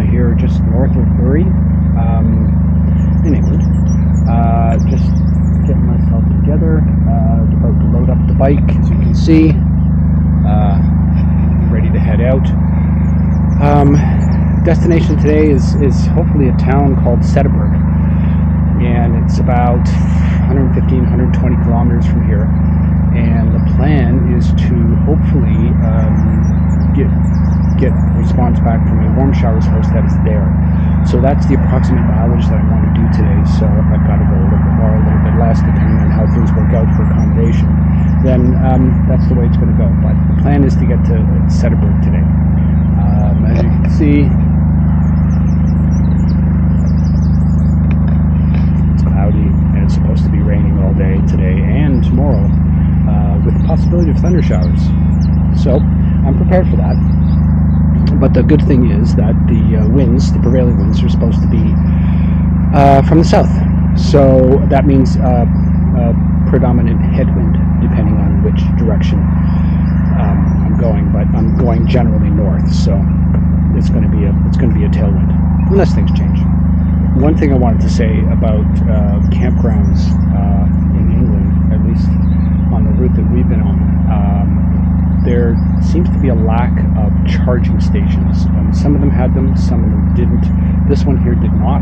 here just north of Bury, in England. Just getting myself together, about to load up the bike, as you can see, ready to head out. Destination today is hopefully a town called Sedberg, and it's about 115, 120 kilometers from here. And the plan is to hopefully get response back from a warm showers house that is there. So that's the approximate mileage that I want to do today. So if I've got to go a little bit more, a little bit less, depending on how things work out for accommodation, then that's the way it's going to go. But the plan is to get to Sedberg today. As you can see, it's cloudy and it's supposed to be raining all day today and tomorrow, with the possibility of thunder showers. So I'm prepared for that. But the good thing is that the winds, the prevailing winds, are supposed to be from the south. So that means predominant headwind, depending on which direction I'm going. But I'm going generally north, so it's going to be a tailwind unless things change. One thing I wanted to say about campgrounds in England, at least on the route that we've been on, there seems to be a lack of charging stations. Some of them had them, some of them didn't. This one here did not.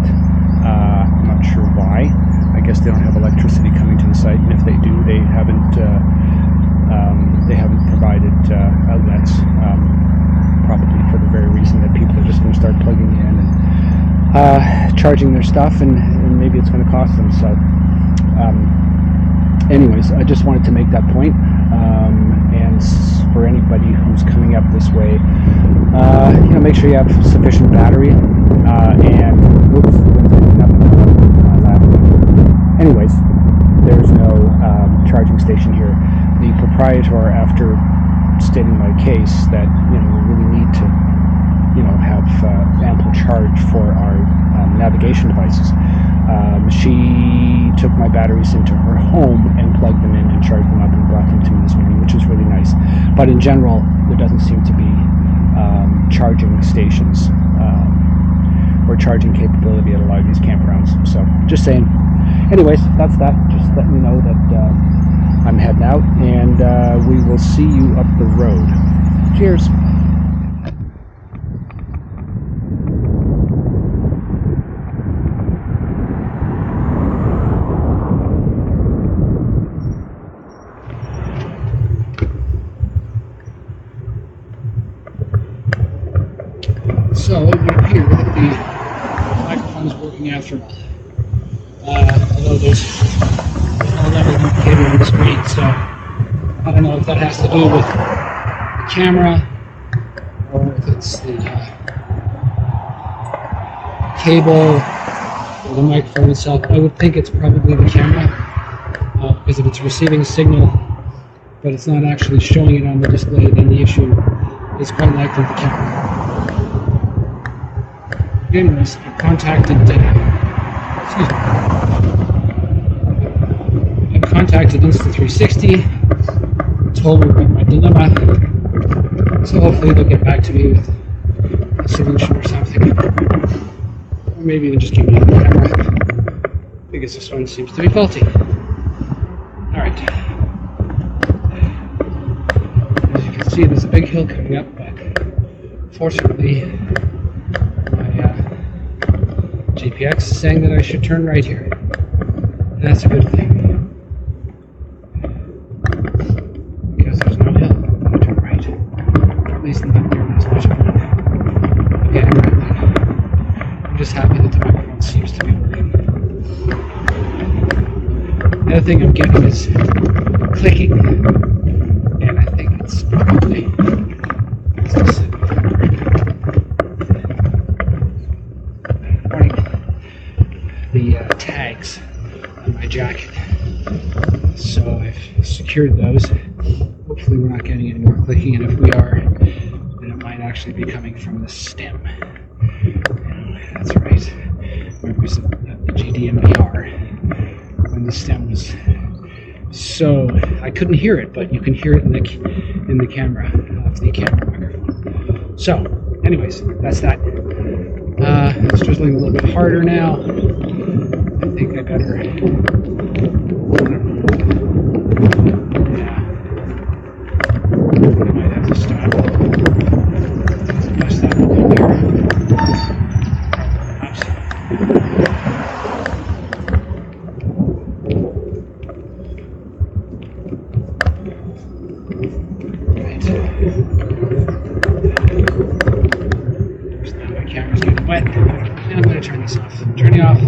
I'm not sure why. I guess they don't have electricity coming to the site, and if they do, they haven't provided outlets, probably for the very reason that people are just going to start plugging in and charging their stuff, and maybe it's going to cost them. So anyways, I just wanted to make that point. And for anybody who's coming up this way, make sure you have sufficient battery. Anyways, there's no charging station here. The proprietor, after stating my case that we really need to have ample charge for our navigation devices, she took my batteries into her home and plugged them in and charged them up and brought them to me this morning, which is really nice. But in general, there doesn't seem to be charging stations or charging capability at a lot of these campgrounds. So just saying. Anyways, that's that. Just letting you know that I'm heading out, and we will see you up the road. Cheers. So it would appear that the microphone's working after all. Although there's no level indicator on the screen, so I don't know if that has to do with the camera or if it's the cable or the microphone itself. I would think it's probably the camera, because if it's receiving a signal but it's not actually showing it on the display, then the issue is quite likely the camera. Anyways, I contacted Insta360, told them about my dilemma, so hopefully they'll get back to me with a solution or something, or maybe even just give me a camera, because this one seems to be faulty. Alright, as you can see, there's a big hill coming up, but fortunately my GPX is saying that I should turn right here, and that's a good thing. Happy that the microphone seems to be working. The other thing I'm getting is clicking, and I think it's probably the tags on my jacket. So I've secured those. Hopefully we're not getting any more clicking, and if we are, then it might actually be coming from the stem. That's right. Members of the GDMPR when the stem was. So I couldn't hear it, but you can hear it in the camera of the camera microphone. So, anyways, that's that. It's drizzling a little bit harder now. I think I better. Yeah. I might have to stop. Bust that one there. Oops. Right. Now my camera's getting wet. And I'm going to turn this off. Turning off.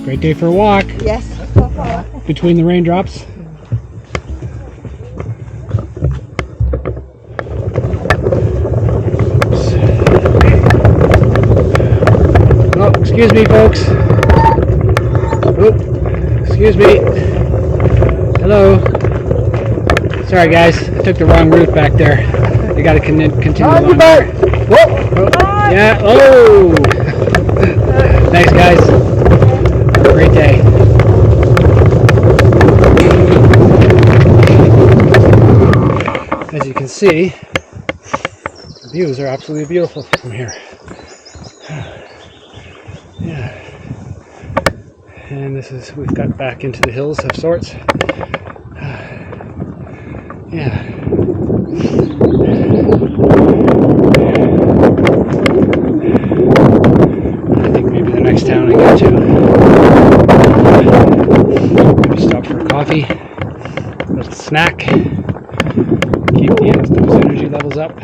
Great day for a walk. Yes. Between the raindrops. Oh, excuse me, folks. Oh, excuse me. Hello. Sorry, guys. I took the wrong route back there. I got to continue along there. Whoa. Oh. Yeah. Oh. Thanks, guys. Have a great day. As you can see, the views are absolutely beautiful from here. Yeah. And we've got back into the hills of sorts. Yeah. I think maybe the next town I go to, maybe stop for a coffee, a little snack, keep those energy levels up.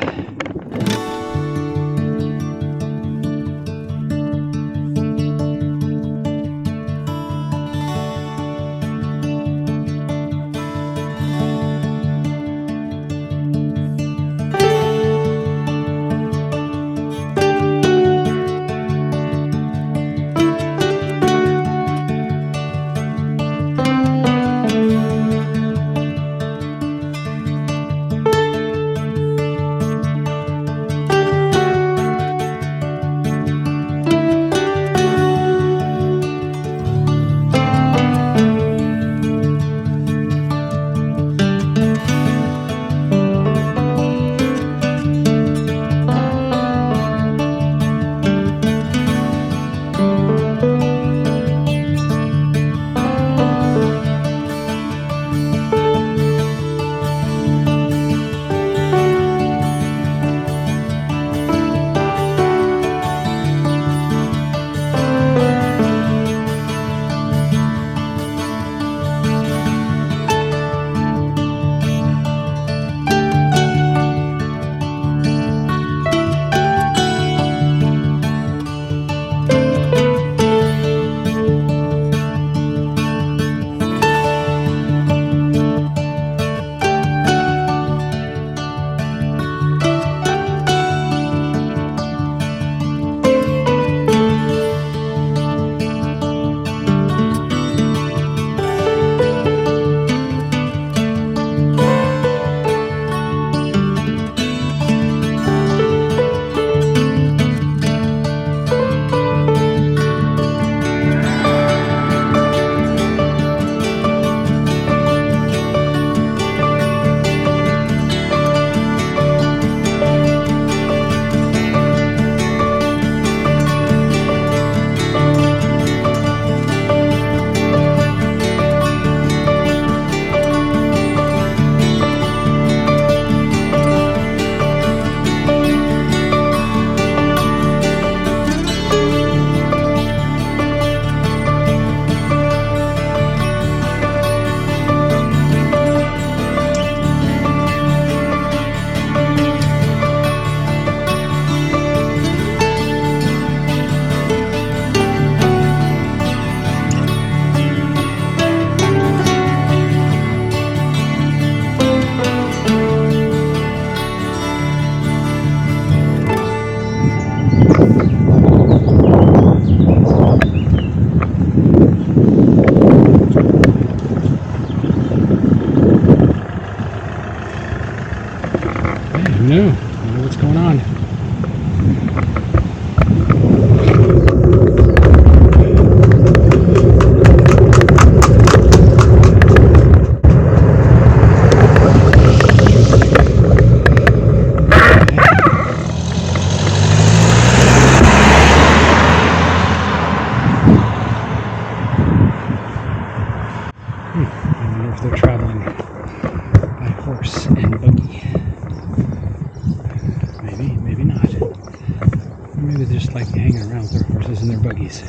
cars and their buggies.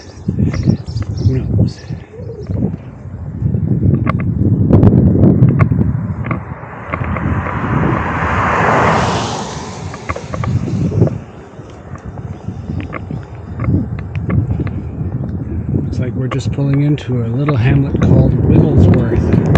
Who knows? Looks like we're just pulling into a little hamlet called Wigglesworth.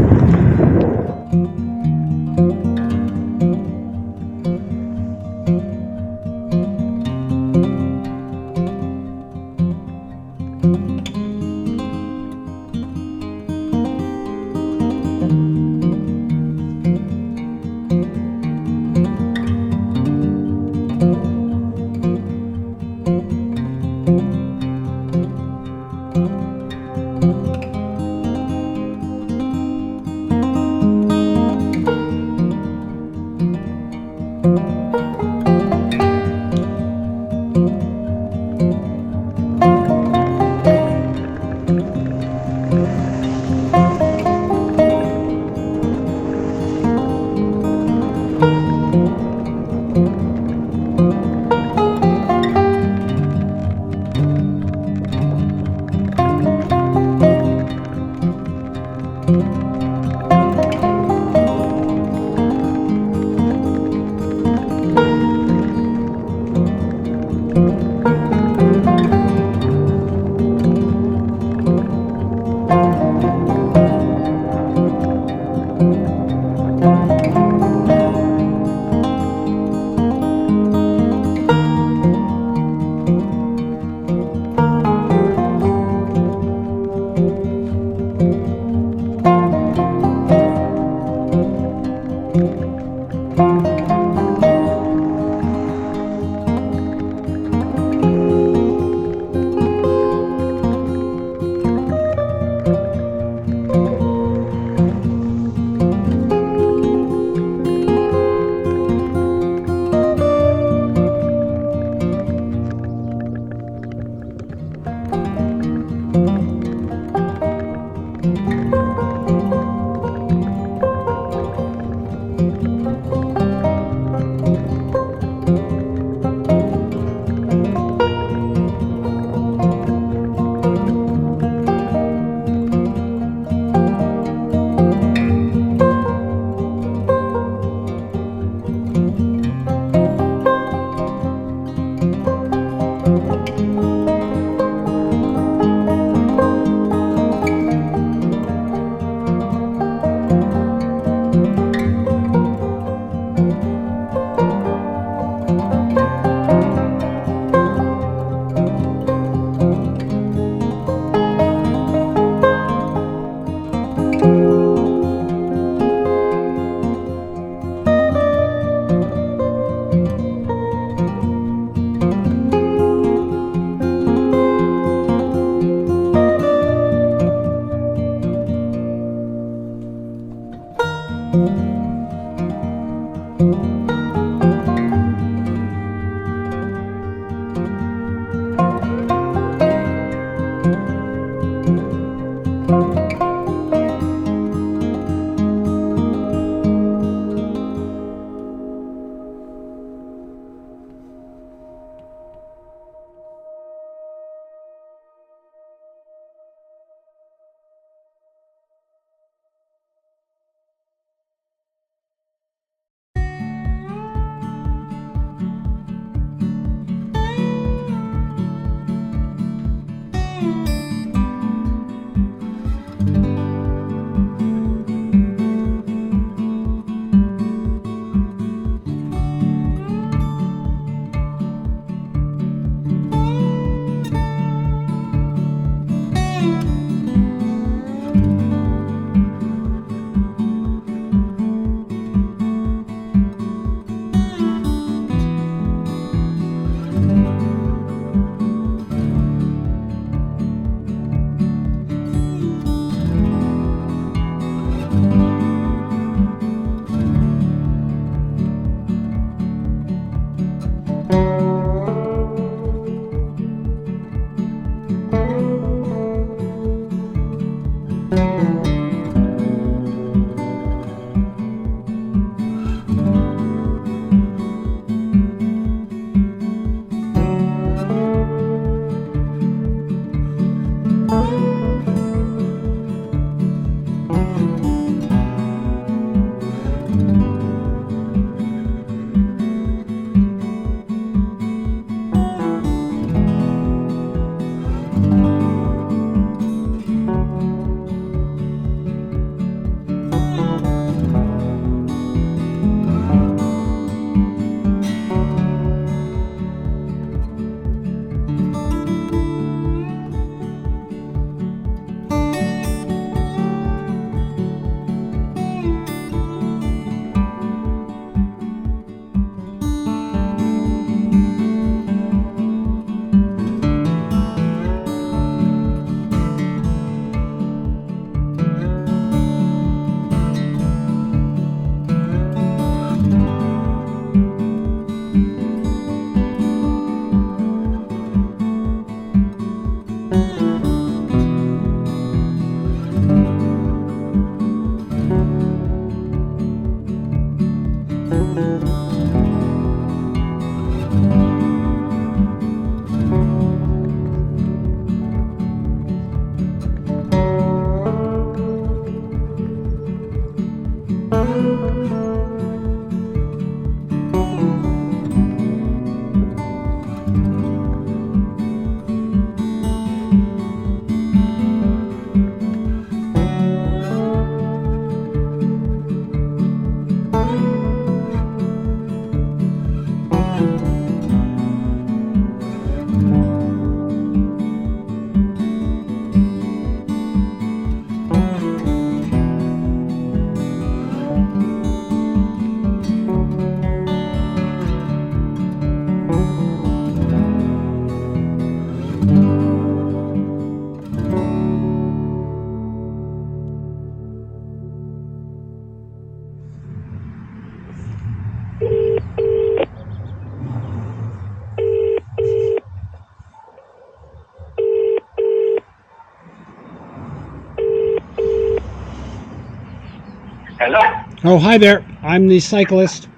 Hello. Oh, hi there. I'm the cyclist.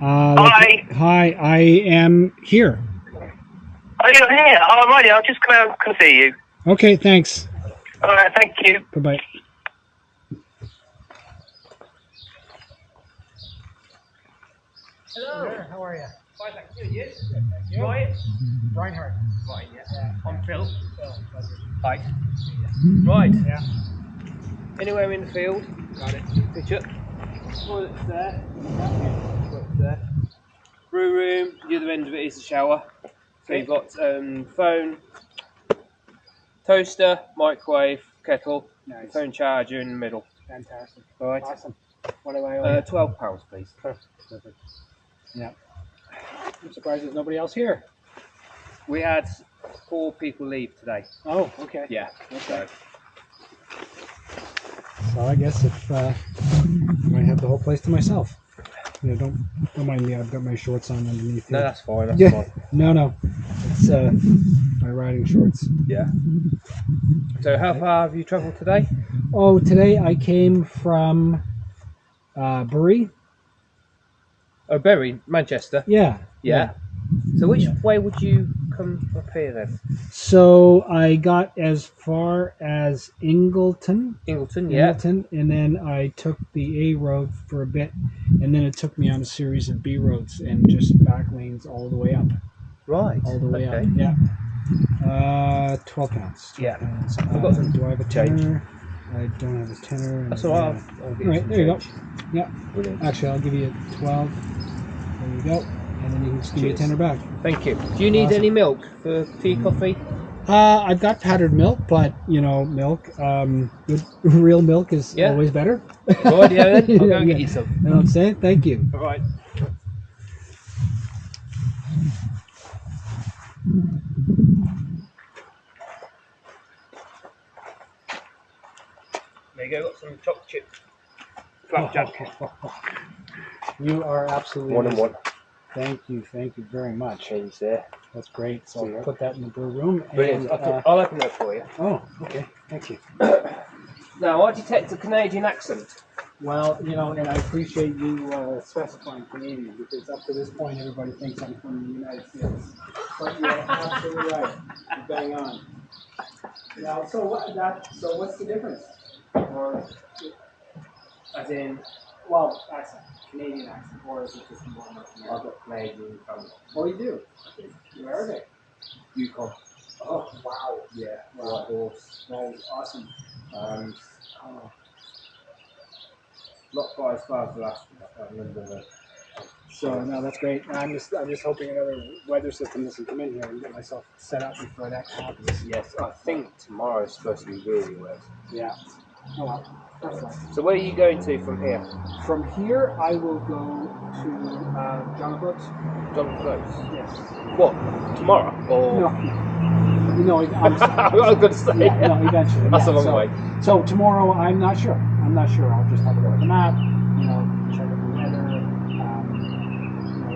Hi. Hi, I am here. Are you here? Oh, right. I'll just come out and can see you. Okay, thanks. All right. Thank you. Bye-bye. Hello. How are you? Fine, thank you. Yes. Thank you. Ryan. Reinhardt. Right. Yeah. I'm Phil. Phil. Hi. Right. Yeah. Anywhere in the field. Got it. Picture. Toilet's there. Toilet's there. Brew room. The other end of it is the shower. So Okay. you've got phone, toaster, microwave, kettle, Nice. phone charger in the middle. Fantastic. All right. Awesome. What do I owe you? £12, please. Perfect. Yeah. I'm surprised there's nobody else here. We had 4 people leave today. Oh, okay. Yeah. Okay. So I guess if I might have the whole place to myself. You know, don't mind me. I've got my shorts on underneath. No, here. that's fine. That's Yeah. fine. No. It's my riding shorts. Yeah. So how far have you travelled today? Oh, today I came from Bury. Oh, Bury, Manchester. Yeah. Yeah. So which way would you come up here then? So I got as far as Ingleton. Ingleton, yeah. Ingleton, and then I took the A road for a bit, and then it took me on a series of B roads and just back lanes all the way up. Right. All the way okay. up. Yeah. 12 pounds. 12 Yeah. pounds. I've got some do I have a change. tenner? I don't have a tenner. That's all right. I'll get All right, some there you go. change. Yeah. Brilliant. Actually, I'll give you 12. There you go. And then you can just give me a Cheers. tenner back. Thank you. Do you need Awesome. any milk for tea, coffee? I've got powdered milk, but milk, good real milk is Yeah. always better. Right, yeah, then. I'll go and get you some. You know what I'm saying? Thank you. All right. There you go. Got some chocolate chip flapjack. You are absolutely 1 and amazing. 1. Thank you very much. Change there. That's great. So I'll Yeah. put that in the brew room. Brilliant. And, I'll open that for you. oh, okay. Thank you. Now, I detect a Canadian accent. Well, and I appreciate you specifying Canadian, because up to this point everybody thinks I'm from the United States. But you're absolutely right. You're bang on. Now, so what's the difference? Or, As in, well, accent, Canadian accent, or is it just more North I've American? got Canadian family. Oh, you do? Where are they? Yukon. Oh, wow. Yeah. Wow. White horse. That is awesome. And Oh. not quite as far as the last one. I can't remember the. So no, that's great. I'm just hoping another weather system doesn't come in here and get myself set up before that happens. Yes, I think tomorrow is supposed to be really wet. Yeah. Oh well, that's fine. So where are you going to from here? From here, I will go to John Brooks. John Close. Yes. What? Tomorrow? Or No, I'm I was going to say. yeah, no, eventually. That's yeah. a long way. So tomorrow, I'm not sure. I'll just have a look at the map. Check out the weather.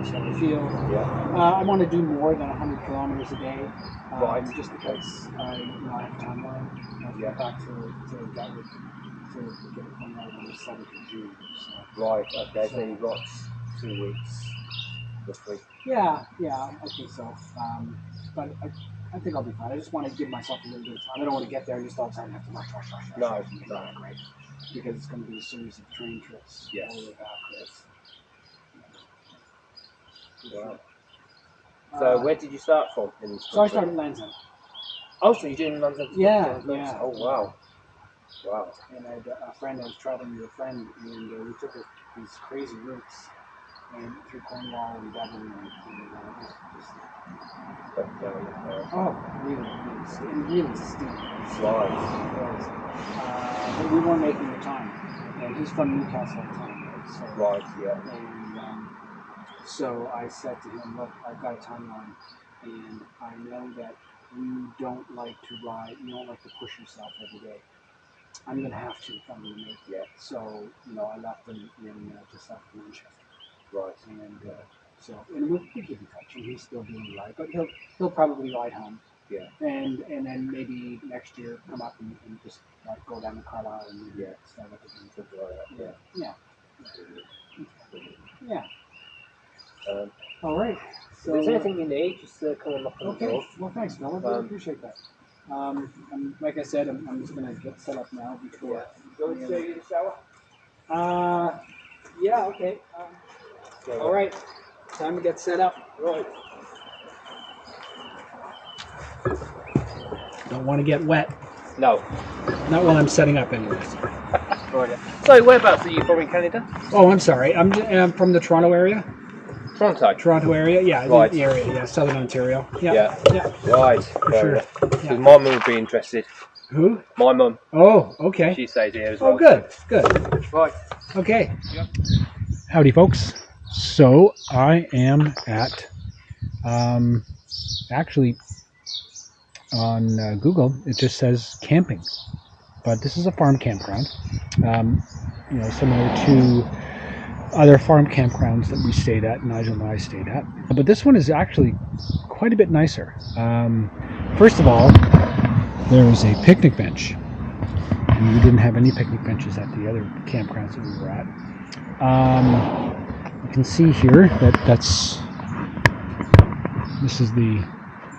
See how I feel. Yeah. I want to do more than 100 kilometers a day. Right. Just because I have a timeline. I have to get back to Gatwick to get it coming out on the 7th of June. So. Right. Okay. So you've got 2 weeks, roughly. Yeah, I think so. But I think I'll be fine. I just want to give myself a little bit of time. I don't want to get there and just all of a sudden have to rush. No. Great. Because it's going to be a series of train trips. Yes. All the way back. Wow. So where did you start from? So I started Land's End. Oh, so you're doing London? Yeah. Oh, wow. Wow. And I had a friend, I was traveling with a friend, and we took these crazy routes and through Cornwall and Devon and really steep. Right. But we weren't making the time. And he's from Newcastle at the time, right? So, right, yeah. And so I said to him, look, I've got a timeline, and I know that you don't like to ride, you don't like to push yourself every day. I'm going to have to if I'm going to make it. So, I left him in just south of Manchester. Right. And we'll keep in touch, and he's still doing the ride, but he'll probably ride home. Yeah. And then maybe next year come up and just go go down the Carlisle and maybe stand up again. Yeah. Yeah. All right. So, if there's anything you need, just come and knock on the door. Well, thanks, Mel. I really appreciate that. Like I said, I'm just going to get set up now before. Do you want me to show you the shower? Yeah, okay. All right. Time to get set up. Right. Don't want to get wet. No. Not while I'm setting up, anyways. Right. So, whereabouts are you from in Canada? Oh, I'm sorry. I'm from the Toronto area. Toronto Area, yeah. Right. The area, yeah. Southern Ontario. Yeah. Yeah. Right. For sure. Because Yeah. my mum would be interested. Who? My mum. Oh, okay. She stays here as well. Oh, good. Right. Okay. Yep. Howdy, folks. So I am at, actually, on Google, it just says camping, but this is a farm campground. Similar to other farm campgrounds that we stayed at, Nigel and I stayed at. But this one is actually quite a bit nicer. First of all, there is a picnic bench. And we didn't have any picnic benches at the other campgrounds that we were at. You can see here that this is the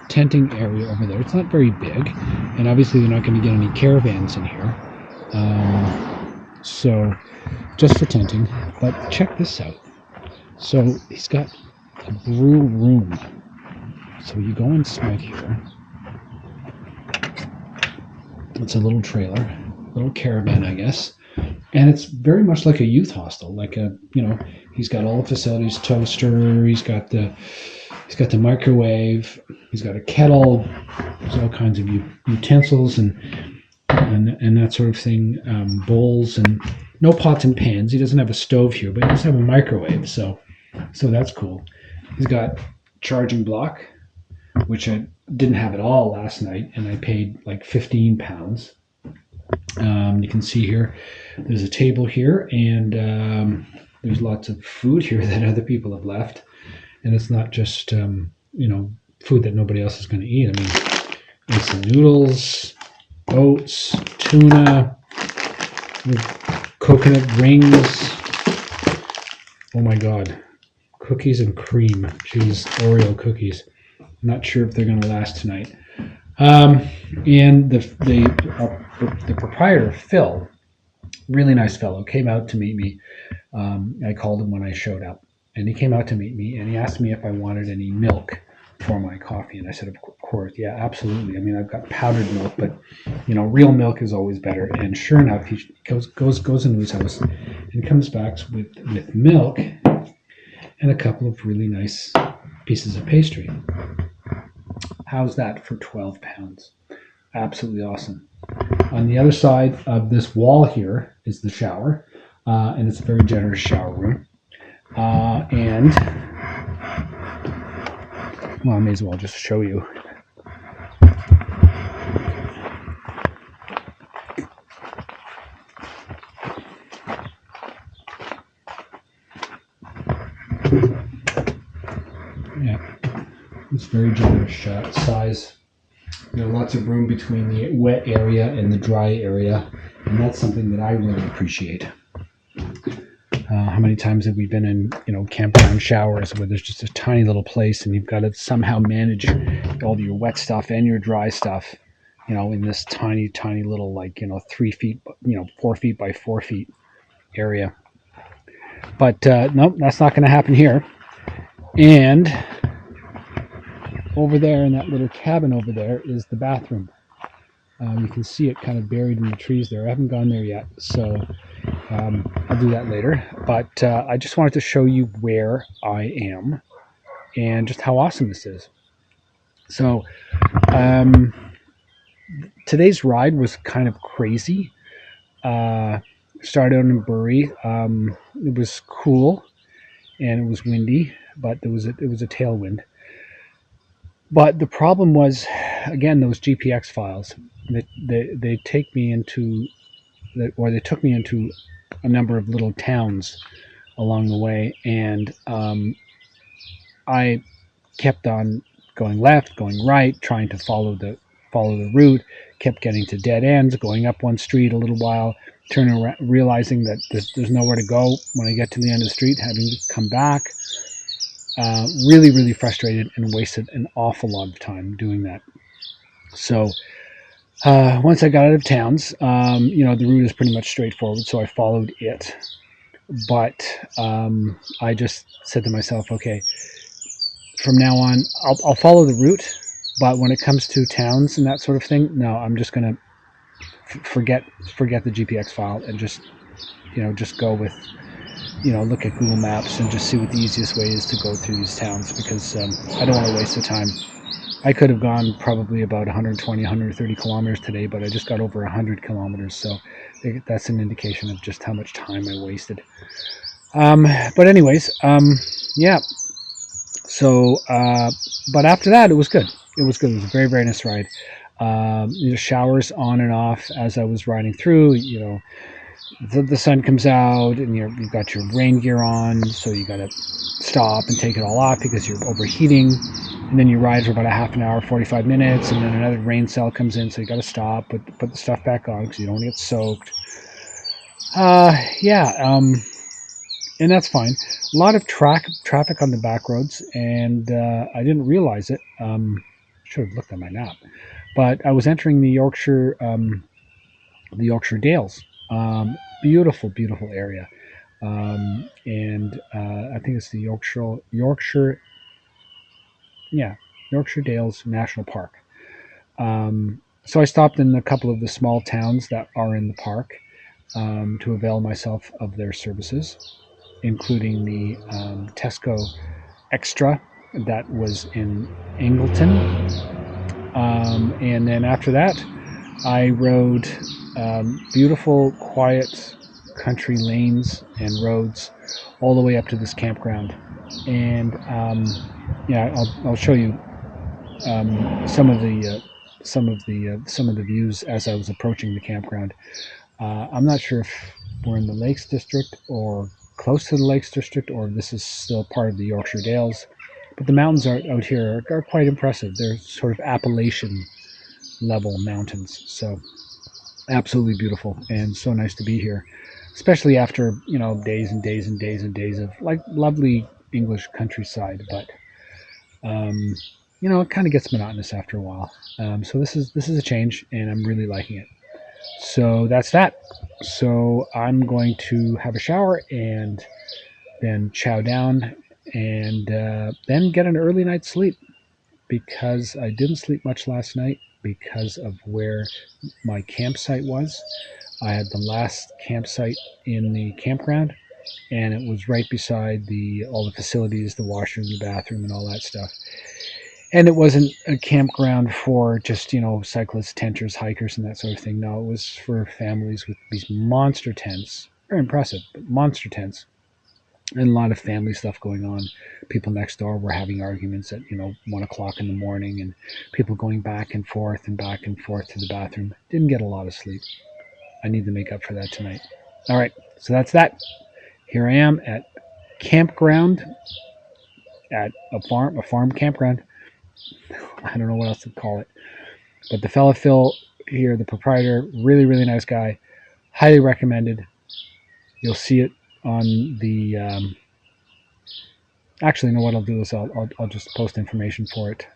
tenting area over there. It's not very big, and obviously they're not going to get any caravans in here. So just for tenting. But check this out. So he's got a brew room. So you go inside here. It's a little trailer, little caravan, I guess. And it's very much like a youth hostel. He's got all the facilities: toaster. He's got the microwave. He's got a kettle. There's all kinds of utensils and that sort of thing. Bowls and no pots and pans. He doesn't have a stove here, but he does have a microwave. So that's cool. He's got charging block, which I didn't have at all last night, and I paid like £15. You can see here, there's a table here, and there's lots of food here that other people have left, and it's not just food that nobody else is going to eat. I mean, instant noodles, oats, tuna, coconut rings. Oh my God, cookies and cream. Geez, Oreo cookies. I'm not sure if they're going to last tonight. And the proprietor, Phil, really nice fellow, came out to meet me. I called him when I showed up, and he came out to meet me, and he asked me if I wanted any milk for my coffee, and I said, of course, yeah, absolutely. I mean, I've got powdered milk, but real milk is always better. And sure enough, he goes into his house and comes back with milk and a couple of really nice pieces of pastry. How's that for £12? Absolutely awesome. On the other side of this wall here is the shower, and it's a very generous shower room. And I may as well just show you. Yeah, it's very generous size. Lots of room between the wet area and the dry area, and that's something that I really appreciate. How many times have we been in, campground showers where there's just a tiny little place and you've got to somehow manage all your wet stuff and your dry stuff, in this tiny, tiny little, 3 feet, 4 feet by 4 feet area. But nope, that's not going to happen here. And over there in that little cabin over there is the bathroom. You can see it kind of buried in the trees there. I haven't gone there yet, so I'll do that later. But I just wanted to show you where I am and just how awesome this is. So today's ride was kind of crazy. Started out in Bury. It was cool and it was windy, but it was a tailwind. But the problem was, again, those GPX files. They take me into, they took me into a number of little towns along the way, and I kept on going left, going right, trying to follow the route, kept getting to dead ends, going up one street a little while, turning around, realizing that there's nowhere to go when I get to the end of the street, having to come back. Really, really frustrated and wasted an awful lot of time doing that. So once I got out of towns, the route is pretty much straightforward, so I followed it. But I just said to myself, okay, from now on, I'll follow the route, but when it comes to towns and that sort of thing, no, I'm just gonna forget the GPX file and just go with look at Google Maps and just see what the easiest way is to go through these towns, because I don't want to waste the time. I could have gone probably about 120, 130 kilometers today, but I just got over 100 kilometers, so that's an indication of just how much time I wasted. But anyways, yeah. So, but after that, it was good. It was good. It was a very, very nice ride. Showers on and off as I was riding through. The sun comes out and you've got your rain gear on, so you got to stop and take it all off because you're overheating. And then you ride for about a half an hour, 45 minutes, and then another rain cell comes in, so you got to stop, put the stuff back on because you don't want to get soaked. And that's fine. A lot of traffic on the back roads, and I didn't realize it. Should have looked at my map, but I was entering the Yorkshire Dales. Beautiful, beautiful area, and I think it's the Yorkshire Dales National Park. So I stopped in a couple of the small towns that are in the park to avail myself of their services, including the Tesco Extra that was in Ingleton. And then after that, I rode beautiful, quiet country lanes and roads all the way up to this campground. And I'll show you some of the views as I was approaching the campground. I'm not sure if we're in the Lakes District or close to the Lakes District, or this is still part of the Yorkshire Dales. But the mountains out here are quite impressive. They're sort of Appalachian level mountains. So absolutely beautiful and so nice to be here, especially after days and days and days and days of like lovely English countryside. But it kind of gets monotonous after a while. So this is a change, and I'm really liking it. So that's that. So I'm going to have a shower and then chow down and then get an early night's sleep, because I didn't sleep much last night because of where my campsite was. I had the last campsite in the campground, and it was right beside all the facilities, the washroom, the bathroom, and all that stuff. And it wasn't a campground for just, cyclists, tenters, hikers, and that sort of thing. No, it was for families with these monster tents. Very impressive, but monster tents. And a lot of family stuff going on. People next door were having arguments at, 1 o'clock in the morning, and people going back and forth to the bathroom. Didn't get a lot of sleep. I need to make up for that tonight. All right, so that's that. Here I am at campground, at a farm campground. I don't know what else to call it. But the fella Phil here, the proprietor, really, really nice guy. Highly recommended. You'll see it on the... actually, you know what I'll do is I'll just post information for it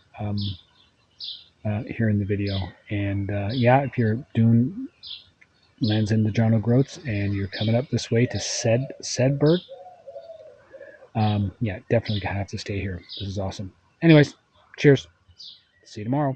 here in the video. And if you're doing lands in the John O'Groats and you're coming up this way to Sedberg, definitely have to stay here. This is awesome. Anyways, cheers. See you tomorrow.